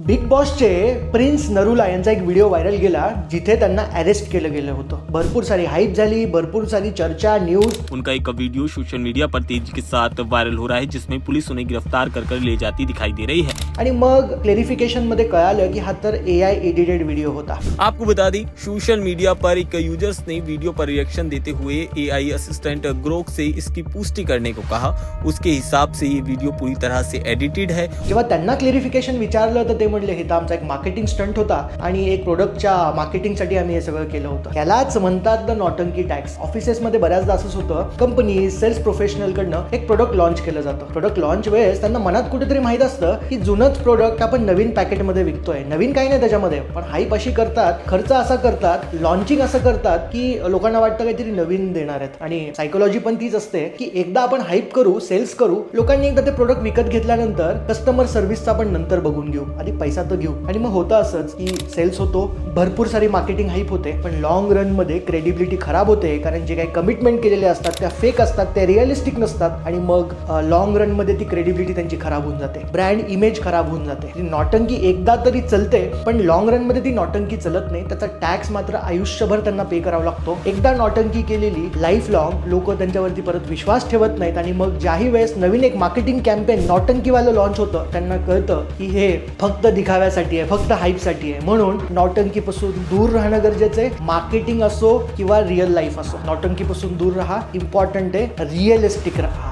Big बॉसचे prince Narula यांचा एक video viral गेला जिथे त्यांना अरेस्ट केलं गेलं होतं. भरपूर सारी हाईप झाली, भरपूर सारी चर्चा, न्यूज. उनका एक वीडियो सोशल मीडिया पर तेजी के साथ वायरल हो रहा है जिसमें पुलिस उन्हें गिरफ्तार कर ले जाती दिखाई दे रही है. आणि मग क्लेरिफिकेशन मध्ये कळालं की हा तर AI एडिटेड व्हिडिओ होता. आपको बता दें, सोशल मीडिया पर एक यूजर्स ने वीडियो पर रिएक्शन देते हुए AI असिस्टेंट ग्रोक से इसकी पुष्टि करने को कहा. उसके हिसाब से ये वीडियो पूरी तरह से एडिटेड है. जेव्हा त्यांना क्लेरिफिकेशन विचारलं तर ते म्हणले हे तर आमचा एक मार्केटिंग स्टंट होता आणि एक प्रोडक्टच्या मार्केटिंगसाठी आम्ही हे सगळं केलं होतं. यालाच म्हणतात द नॉटंकी टॅक्स. ऑफिसेसमध्ये बऱ्याचदा असंच होतं, कंपनी सेल्स प्रोफेशनल कडनं एक प्रोडक्ट लॉन्च केलं जातं. प्रोडक्ट लॉन्च वेळेस त्यांना मनात कुठेतरी माहित असतं की जुनंच प्रोडक्ट आपण नवीन पॅकेटमध्ये विकतोय. नवीन काही नाही त्याच्यामध्ये, पण हाईप अशी करतात, खर्च असा करतात, लॉन्चिंग असं करतात की लोकांना वाटतं काहीतरी नवीन देणार आहेत. आणि सायकोलॉजी पण तीच असते की एकदा आपण हाईप करू, सेल्स करू, लोकांनी एकदा ते प्रोडक्ट विकत घेतल्यानंतर कस्टमर सर्व्हिसचा पण नंतर बघून घेऊ, आधी पैसा तर घेऊ. आणि मग होतं असंच की सेल्स होतो, भरपूर सारी मार्केटिंग हाईप होते, पण लॉंग रन मध्ये क्रेडिबिलिटी खराब होते. कारण जे काही कमिटमेंट केलेले असतात त्या फेक असतात, त्या रिअलिस्टिक नसतात आणि मग लॉंग रन मध्ये ती क्रेडिबिलिटी त्यांची खराब होऊन जाते, ब्रँड इमेज खराब होऊन जाते. ती नॉटंकी एकदा तरी चलते, पण लॉंग रन मध्ये ती नॉटंकी चलत नाही. त्याचा टॅक्स मात्र आयुष्यभर त्यांना पे करावा लागतो. एकदा नॉटंकी केलेली लाईफ लॉंग लोक त्यांच्यावरती परत विश्वास ठेवत नाहीत. आणि मग ज्याही वेळेस नवीन एक मार्केटिंग कॅम्पेन नॉटंकीवालं लॉन्च होतं, त्यांना कळतं की हे फक्त दिखाव्यासाठी आहे, फक्त हाईपसाठी आहे. म्हणून नॉटंकीपासून दूर राहणं गरजेचं आहे. मार्केटिंग असो किंवा रिअल लाईफ असो, नॉटंकीपासून दूर राहा. इम्पॉर्टंट आहे रिअलिस्टिक राहा.